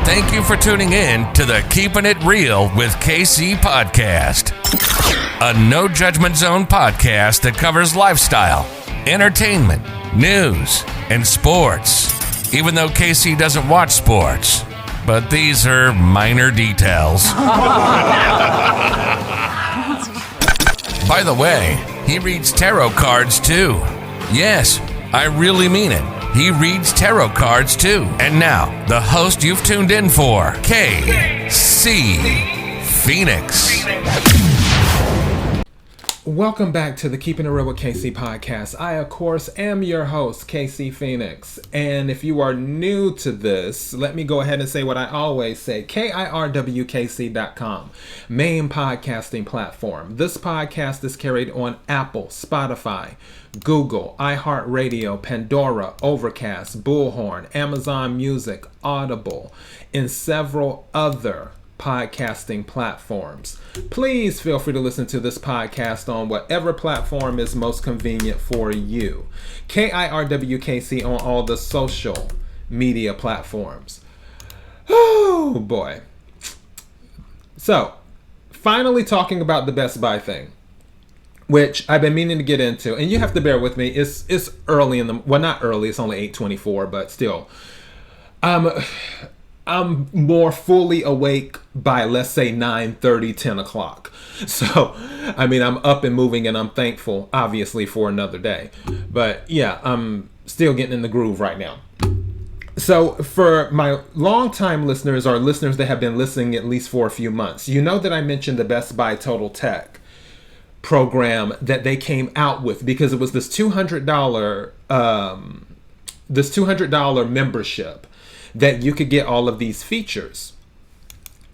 Thank you for tuning in to the Keeping It Real with KC podcast, a no judgment zone podcast that covers lifestyle, entertainment, news, and sports. Even though KC doesn't watch sports, but these are minor details. By the way, he reads tarot cards too. Yes, I really mean it. He reads tarot cards too. And now, the host you've tuned in for, KC Phoenix. Welcome back to the Keeping It Real with KC podcast. I, of course, am your host, KC Phoenix. And if you are new to this, let me go ahead and say what I always say, KIRWKC.com, main podcasting platform. This podcast is carried on Apple, Spotify, Google, iHeartRadio, Pandora, Overcast, Bullhorn, Amazon Music, Audible, and several other podcasting platforms. Please feel free to listen to this podcast on whatever platform is most convenient for you. KIRWKC on all the social media platforms. Oh boy. So, finally talking about the Best Buy thing, which I've been meaning to get into, and you have to bear with me. It's early in the, well, not early, it's only 8:24, but still. I'm more fully awake by, let's say, 9:30, 10 o'clock. So, I mean, I'm up and moving, and I'm thankful, obviously, for another day. But yeah, I'm still getting in the groove right now. So for my longtime listeners, or listeners that have been listening at least for a few months, you know that I mentioned the Best Buy Total Tech program that they came out with, because it was this $200 membership that you could get all of these features.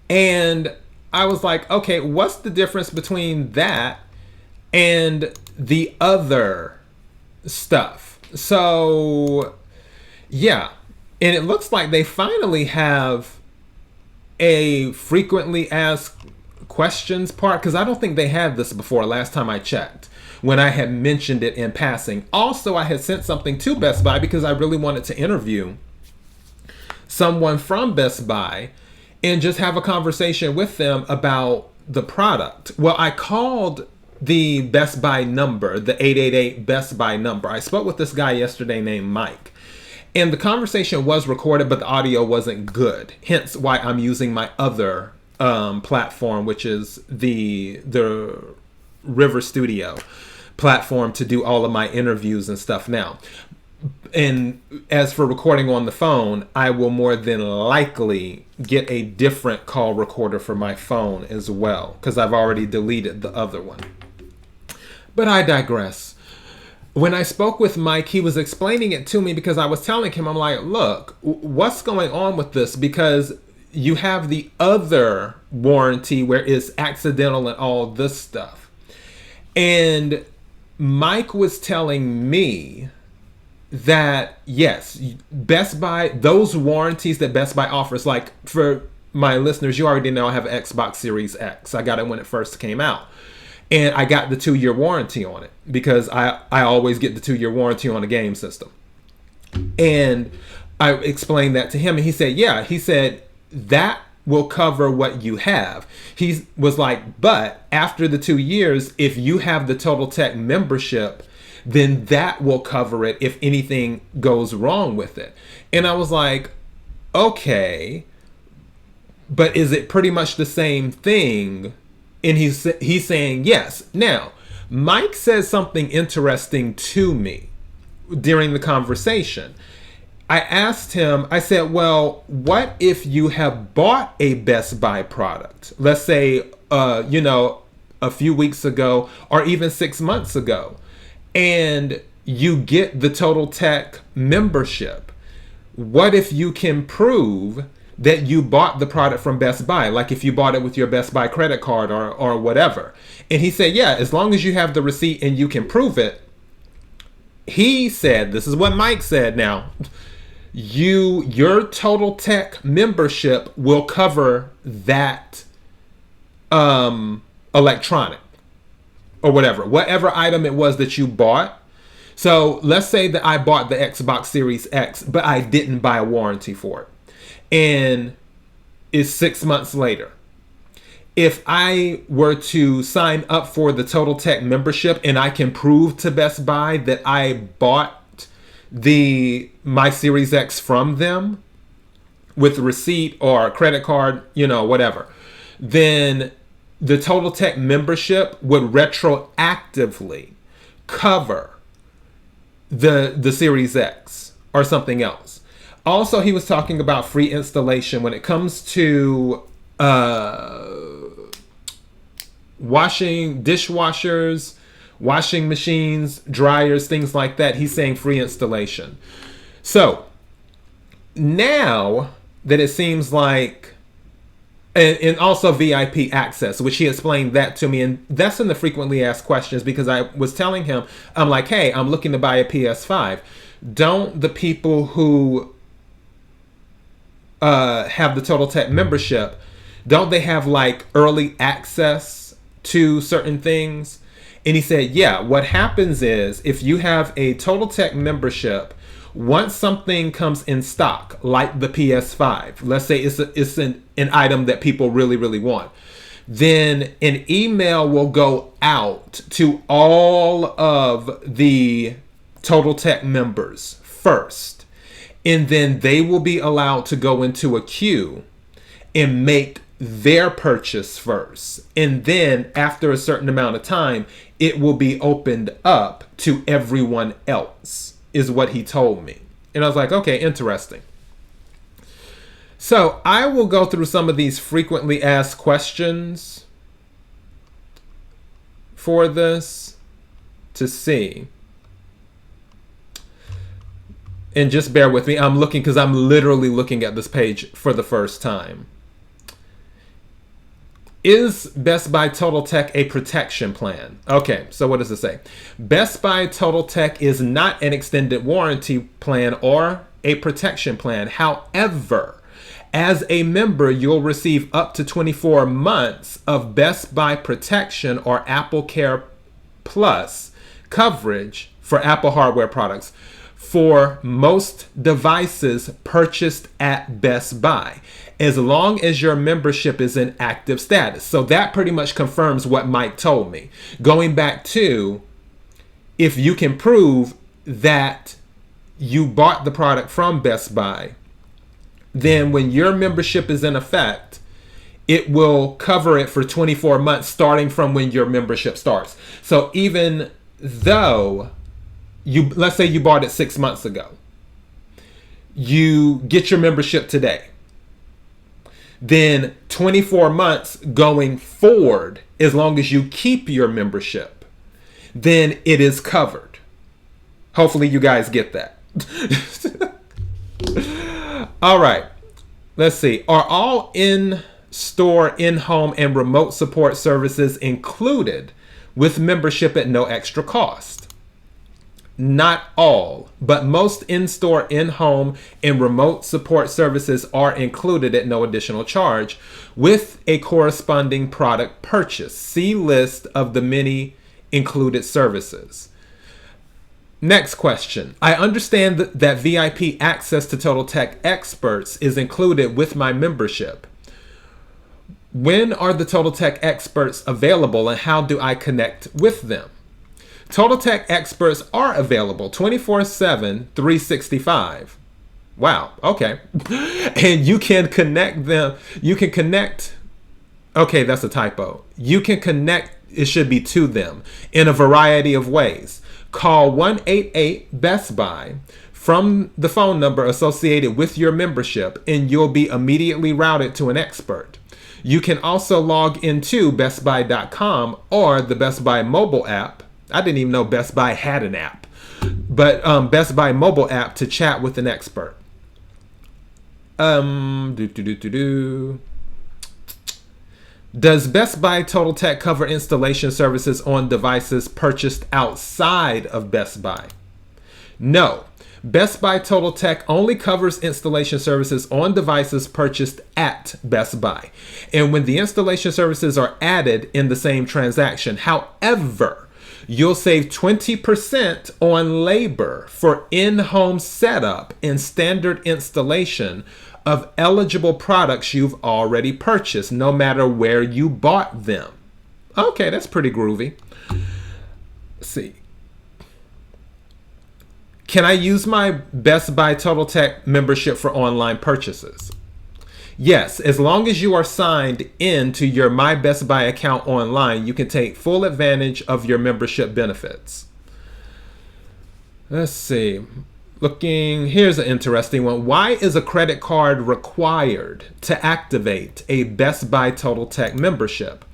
And I was like, okay, what's the difference between that and the other stuff? So yeah, and it looks like they finally have a frequently asked questions part, because I don't think they had this before last time I checked, when I had mentioned it in passing. Also, I had sent something to Best Buy because I really wanted to interview someone from Best Buy and just have a conversation with them about the product. Well, I called the Best Buy number, the 888 Best Buy number. I spoke with this guy yesterday named Mike, and the conversation was recorded, but the audio wasn't good. Hence why I'm using my other platform, which is the River Studio platform, to do all of my interviews and stuff now. And as for recording on the phone, I will more than likely get a different call recorder for my phone as well, because I've already deleted the other one. But I digress. When I spoke with Mike, he was explaining it to me, because I was telling him, I'm like, look, what's going on with this? Because you have the other warranty where it's accidental and all this stuff. And Mike was telling me that yes, Best Buy, those warranties that Best Buy offers, like for my listeners, you already know I have an Xbox Series X. I got it when it first came out, and I got the 2-year warranty on it, because I always get the 2-year warranty on a game system. And I explained that to him, and he said, yeah, he said that will cover what you have. He was like, but after the 2 years, if you have the Total Tech membership, then that will cover it if anything goes wrong with it. And I was like, okay, but is it pretty much the same thing? And he's saying yes. Now, Mike says something interesting to me during the conversation. I asked him, I said, well, what if you have bought a Best Buy product? Let's say, a few weeks ago, or even 6 months ago, and you get the Total Tech membership. What if you can prove that you bought the product from Best Buy? Like if you bought it with your Best Buy credit card or whatever. And he said, yeah, as long as you have the receipt and you can prove it. He said, this is what Mike said now, your Total Tech membership will cover that electronic or whatever item it was that you bought. So let's say that I bought the Xbox Series X, but I didn't buy a warranty for it. And is 6 months later. If I were to sign up for the Total Tech membership and I can prove to Best Buy that I bought my Series X from them with receipt or credit card, whatever, then the Total Tech membership would retroactively cover the Series X or something else. Also, he was talking about free installation when it comes to dishwashers, washing machines, dryers, things like that. He's saying free installation. So now that it seems like, and also VIP access, which he explained that to me, and that's in the frequently asked questions, because I was telling him, I'm like, hey, I'm looking to buy a PS5. Don't the people who have the Total Tech membership, don't they have like early access to certain things? And he said, yeah, what happens is if you have a Total Tech membership, once something comes in stock, like the PS5, let's say it's an item that people really, really want, then an email will go out to all of the Total Tech members first. And then they will be allowed to go into a queue and make their purchase first. And then after a certain amount of time, it will be opened up to everyone else, is what he told me. And I was like, okay, interesting. So I will go through some of these frequently asked questions for this to see. And just bear with me. I'm looking because I'm literally looking at this page for the first time. Is Best Buy Total Tech a protection plan? Okay, so what does it say? Best Buy Total Tech is not an extended warranty plan or a protection plan. However, as a member, you'll receive up to 24 months of Best Buy protection or Apple Care Plus coverage for Apple hardware products for most devices purchased at Best Buy, as long as your membership is in active status. So that pretty much confirms what Mike told me. Going back to, if you can prove that you bought the product from Best Buy, then when your membership is in effect, it will cover it for 24 months starting from when your membership starts. So even though let's say you bought it 6 months ago, you get your membership today, then 24 months going forward, as long as you keep your membership, then it is covered. Hopefully you guys get that. All right, let's see. Are all in-store, in-home, and remote support services included with membership at no extra cost? Not all, but most in-store, in-home, and remote support services are included at no additional charge with a corresponding product purchase. See list of the many included services. Next question. I understand that VIP access to Total Tech experts is included with my membership. When are the Total Tech experts available and how do I connect with them? Total Tech experts are available 24/7, 365. Wow, okay. And you can connect them. You can connect. Okay, that's a typo. You can connect, it should be to them, in a variety of ways. Call 1-888-BEST-BUY from the phone number associated with your membership, and you'll be immediately routed to an expert. You can also log into bestbuy.com or the Best Buy mobile app. I didn't even know Best Buy had an app, but Best Buy mobile app to chat with an expert. Does Best Buy Total Tech cover installation services on devices purchased outside of Best Buy? No. Best Buy Total Tech only covers installation services on devices purchased at Best Buy, and when the installation services are added in the same transaction. However, You'll save 20% on labor for in-home setup and standard installation of eligible products you've already purchased, no matter where you bought them. Okay, that's pretty groovy. Let's see. Can I use my Best Buy Totaltech membership for online purchases? Yes, as long as you are signed in to your My Best Buy account online, you can take full advantage of your membership benefits. Let's see. Here's an interesting one. Why is a credit card required to activate a Best Buy Totaltech membership?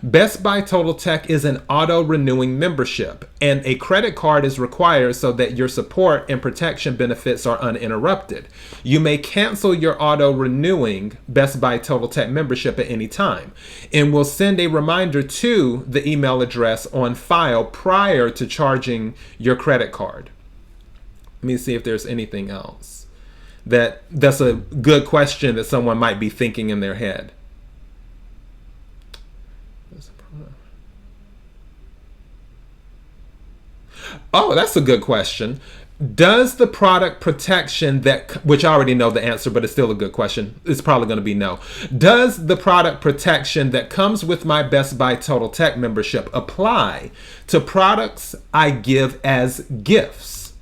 Best Buy Totaltech is an auto-renewing membership, and a credit card is required so that your support and protection benefits are uninterrupted. You may cancel your auto-renewing Best Buy Totaltech membership at any time, and will send a reminder to the email address on file prior to charging your credit card. Let me see if there's anything else. That's a good question that someone might be thinking in their head. Oh, that's a good question. Does the product protection which I already know the answer, but it's still a good question. It's probably going to be no. Does the product protection that comes with my Best Buy Totaltech membership apply to products I give as gifts?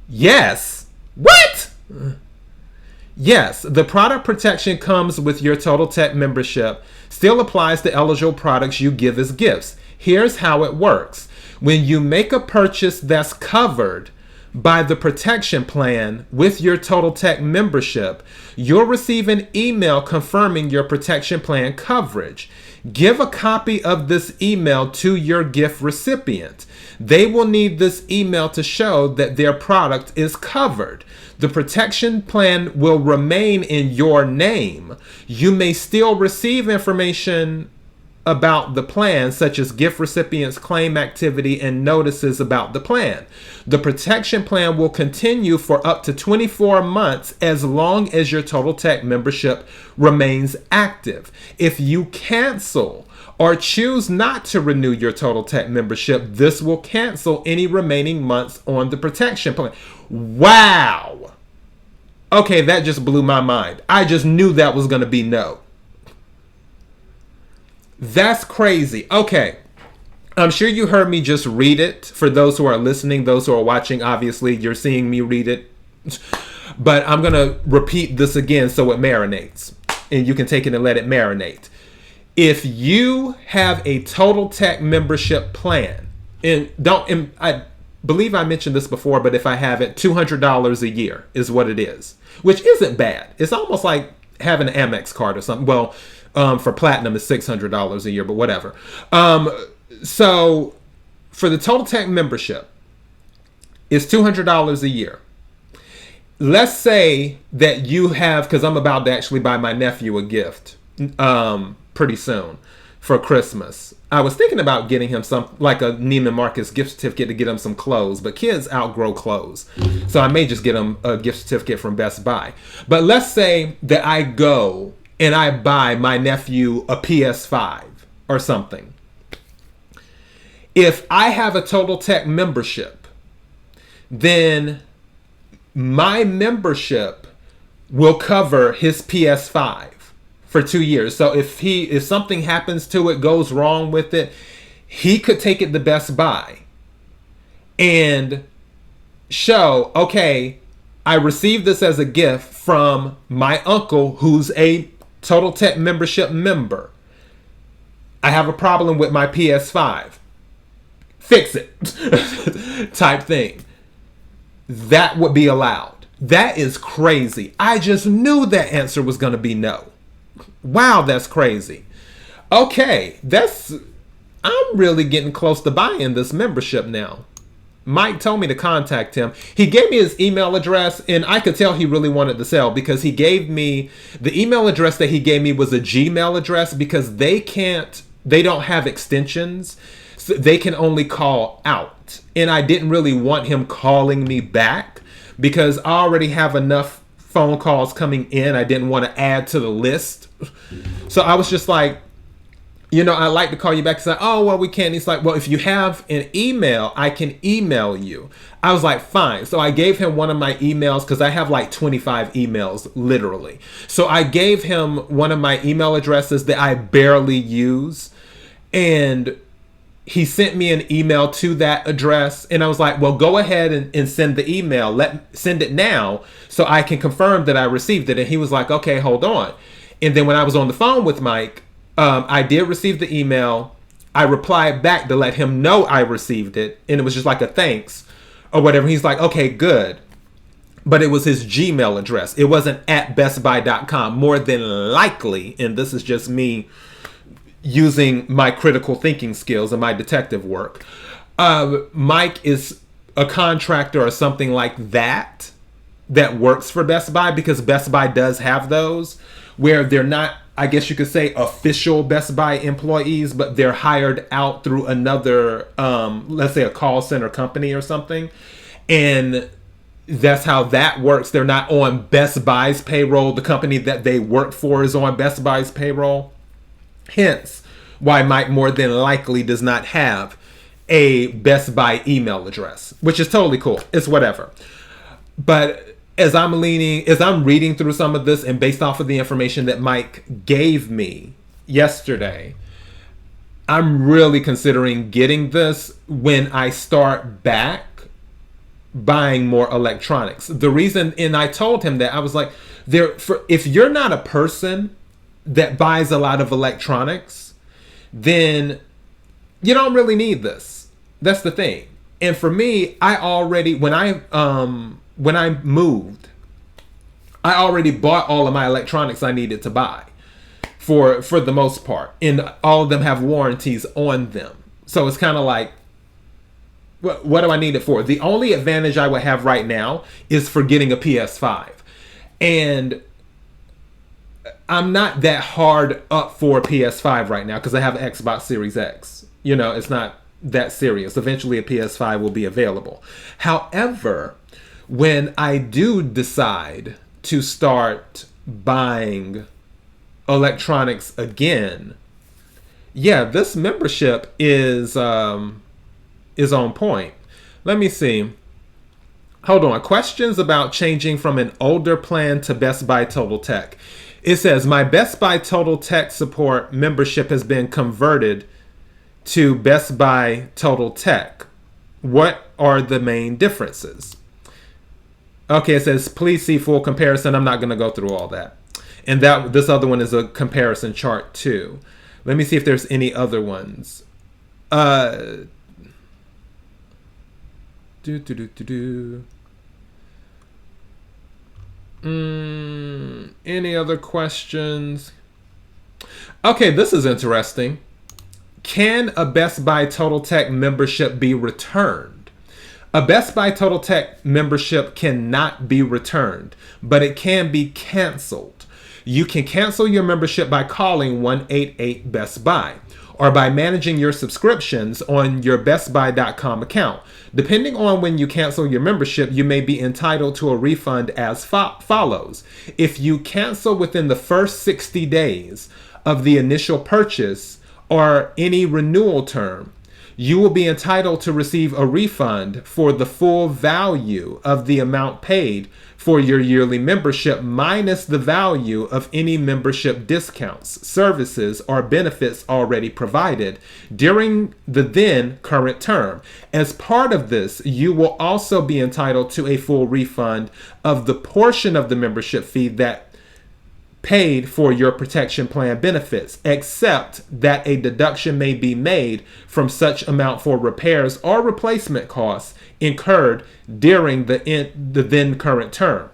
Yes. What? Yes, the product protection comes with your Totaltech membership still applies to eligible products you give as gifts. Here's how it works. When you make a purchase that's covered by the protection plan with your Totaltech membership, you'll receive an email confirming your protection plan coverage. Give a copy of this email to your gift recipient. They will need this email to show that their product is covered. The protection plan will remain in your name. You may still receive information about the plan, such as gift recipients' claim activity and notices about the plan. The protection plan will continue for up to 24 months as long as your Totaltech membership remains active. If you cancel or choose not to renew your Totaltech membership, this will cancel any remaining months on the protection plan. Wow! Okay, that just blew my mind. I just knew that was going to be no. That's crazy. Okay. I'm sure you heard me just read it. For those who are listening, those who are watching, obviously you're seeing me read it. But I'm going to repeat this again so it marinates. And you can take it and let it marinate. If you have a Totaltech membership plan, I believe I mentioned this before, but if I haven't, $200 a year is what it is. Which isn't bad. It's almost like having an Amex card or something. Well, for platinum it's $600 a year, but whatever. So for the Totaltech membership, it's $200 a year. Let's say that you have, because I'm about to actually buy my nephew a gift pretty soon for Christmas. I was thinking about getting him like a Neiman Marcus gift certificate to get him some clothes, but kids outgrow clothes. So I may just get him a gift certificate from Best Buy. But let's say that I go and I buy my nephew a PS5 or something. If I have a Totaltech membership, then my membership will cover his PS5 for 2 years. So if something happens to it, goes wrong with it, he could take it to Best Buy and show, okay, I received this as a gift from my uncle who's a Totaltech membership member. I have a problem with my PS5. Fix it. Type thing. That would be allowed. That is crazy. I just knew that answer was going to be no. Wow, that's crazy. Okay, I'm really getting close to buying this membership now. Mike told me to contact him. He gave me his email address, and I could tell he really wanted to sell because he gave me the email address that he gave me was a Gmail address because they don't have extensions. So they can only call out. And I didn't really want him calling me back because I already have enough phone calls coming in. I didn't want to add to the list. So I was just like, I like to call you back and say, oh, well, we can't. He's like, well, if you have an email, I can email you. I was like, fine. So I gave him one of my emails because I have like 25 emails, literally. So I gave him one of my email addresses that I barely use. And he sent me an email to that address. And I was like, well, go ahead and send the email. Send it now so I can confirm that I received it. And he was like, okay, hold on. And then when I was on the phone with Mike, I did receive the email. I replied back to let him know I received it. And it was just like a thanks or whatever. He's like, okay, good. But it was his Gmail address. It wasn't at bestbuy.com. More than likely, and this is just me using my critical thinking skills and my detective work, Mike is a contractor or something like that works for Best Buy, because Best Buy does have those where they're not, I guess you could say, official Best Buy employees, but they're hired out through another, let's say a call center company or something. And that's how that works. They're not on Best Buy's payroll. The company that they work for is on Best Buy's payroll. Hence why Mike more than likely does not have a Best Buy email address, which is totally cool. It's whatever. But as I'm reading through some of this, and based off of the information that Mike gave me yesterday, I'm really considering getting this when I start back buying more electronics. The reason, and I told him that, I was like, if you're not a person that buys a lot of electronics, then you don't really need this. That's the thing. And for me, I already, when I moved, I already bought all of my electronics I needed to buy for the most part. And all of them have warranties on them. So it's kind of like, what do I need it for? The only advantage I would have right now is for getting a PS5. And I'm not that hard up for a PS5 right now because I have an Xbox Series X. It's not that serious. Eventually a PS5 will be available. However, when I do decide to start buying electronics again, yeah, this membership is on point. Let me see. Hold on. Questions about changing from an older plan to Best Buy Total Tech. It says, my Best Buy Total Tech support membership has been converted to Best Buy Total Tech. What are the main differences? Okay, it says, please see full comparison. I'm not going to go through all that. And this other one is a comparison chart too. Let me see if there's any other ones. Any other questions? Okay, this is interesting. Can a Best Buy Total Tech membership be returned? A Best Buy Total Tech membership cannot be returned, but it can be canceled. You can cancel your membership by calling 188-BEST-BUY or by managing your subscriptions on your bestbuy.com account. Depending on when you cancel your membership, you may be entitled to a refund as follows. If you cancel within the first 60 days of the initial purchase or any renewal term, you will be entitled to receive a refund for the full value of the amount paid for your yearly membership minus the value of any membership discounts, services, or benefits already provided during the then current term. As part of this, you will also be entitled to a full refund of the portion of the membership fee that paid for your protection plan benefits, except that a deduction may be made from such amount for repairs or replacement costs incurred during the then current term.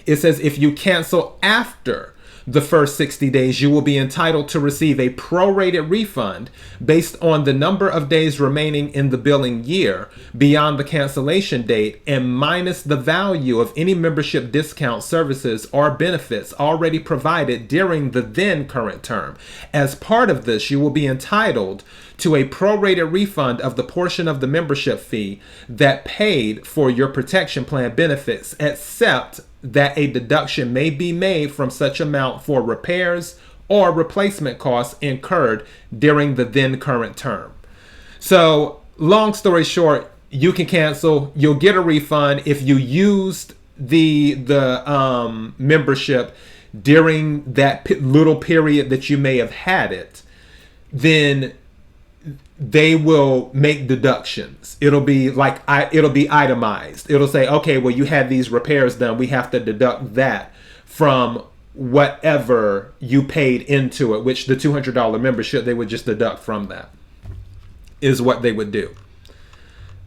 It says if you cancel after the first 60 days, you will be entitled to receive a prorated refund based on the number of days remaining in the billing year beyond the cancellation date and minus the value of any membership discount, services, or benefits already provided during the then current term. As part of this, you will be entitled to a prorated refund of the portion of the membership fee that paid for your protection plan benefits, except that a deduction may be made from such amount for repairs or replacement costs incurred during the then current term. So, long story short, you can cancel. You'll get a refund if you used the membership during that little period that you may have had it. Then they will make deductions. It'll be itemized. It'll say, okay, well, you had these repairs done. We have to deduct that from whatever you paid into it, which the $200 membership, they would just deduct from that, is what they would do.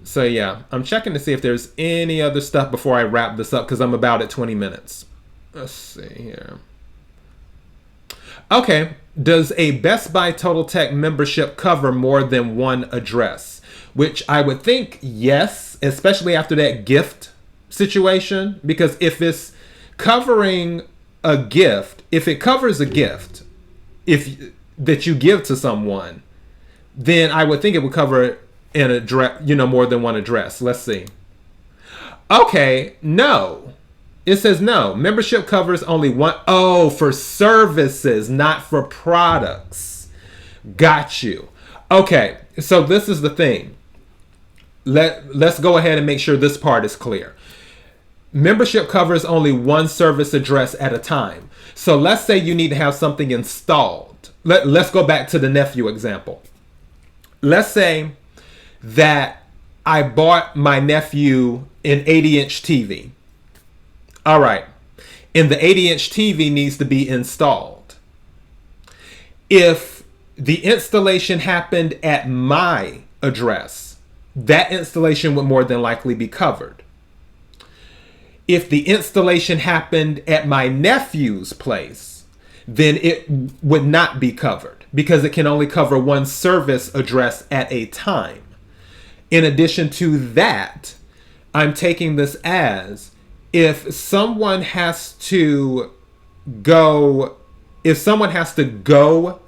So yeah, I'm checking to see if there's any other stuff before I wrap this up, because I'm about at 20 minutes. Let's see here. Okay, does a Best Buy Total Tech membership cover more than one address? Which I would think yes, especially after that gift situation, because if it's covering a gift, if it covers a gift that you give to someone, then I would think it would cover an address, more than one address. Let's see. Okay, no. It says no. Membership covers only one. Oh, for services, not for products. Got you. Okay, so this is the thing. Let's go ahead and make sure this part is clear. Membership covers only one service address at a time. So let's say you need to have something installed. Let's go back to the nephew example. Let's say that I bought my nephew an 80-inch TV. All right. And the 80-inch TV needs to be installed. If the installation happened at my address, that installation would more than likely be covered. If the installation happened at my nephew's place, then it would not be covered, because it can only cover one service address at a time. In addition to that, I'm taking this as if someone has to go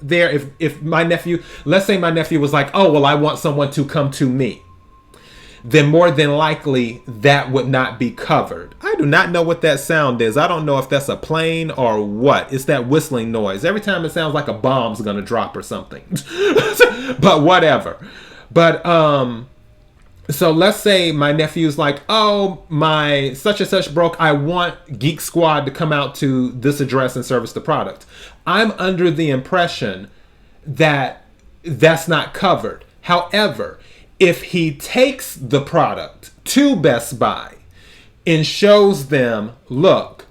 there, if my nephew, let's say my nephew was like, oh, well, I want someone to come to me, then more than likely that would not be covered. I do not know what that sound is. I don't know if that's a plane or what. It's that whistling noise. Every time it sounds like a bomb's gonna drop or something. But whatever. But so let's say my nephew's like, oh, my such and such broke. I want Geek Squad to come out to this address and service the product. I'm under the impression that that's not covered. However, if he takes the product to Best Buy and shows them, look,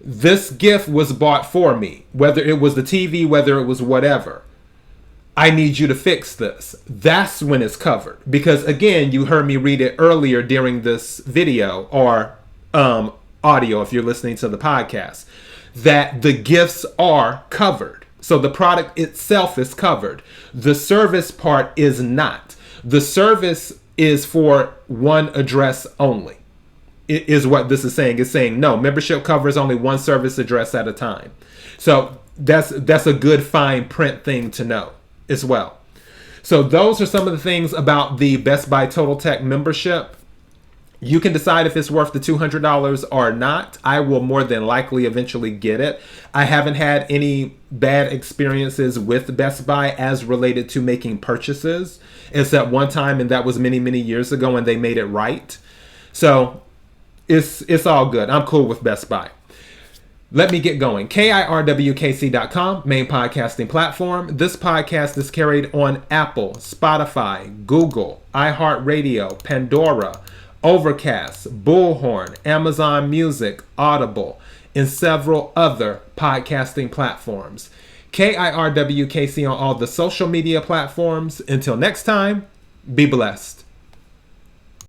this gift was bought for me, whether it was the TV, whether it was whatever, I need you to fix this. That's when it's covered. Because again, you heard me read it earlier during this video or audio if you're listening to the podcast, that the gifts are covered. So the product itself is covered. The service part is not. The service is for one address only. It is what this is saying. It's saying no, membership covers only one service address at a time. So that's a good fine print thing to know as well. So those are some of the things about the Best Buy Total Tech membership. You can decide if it's worth the $200 or not. I will more than likely eventually get it. I haven't had any bad experiences with Best Buy as related to making purchases, except one time, and that was many, many years ago, and they made it right. So it's all good. I'm cool with Best Buy. Let me get going. KIRWKC.com, main podcasting platform. This podcast is carried on Apple, Spotify, Google, iHeartRadio, Pandora, Overcast, Bullhorn, Amazon Music, Audible, and several other podcasting platforms. KIRWKC on all the social media platforms. Until next time, be blessed.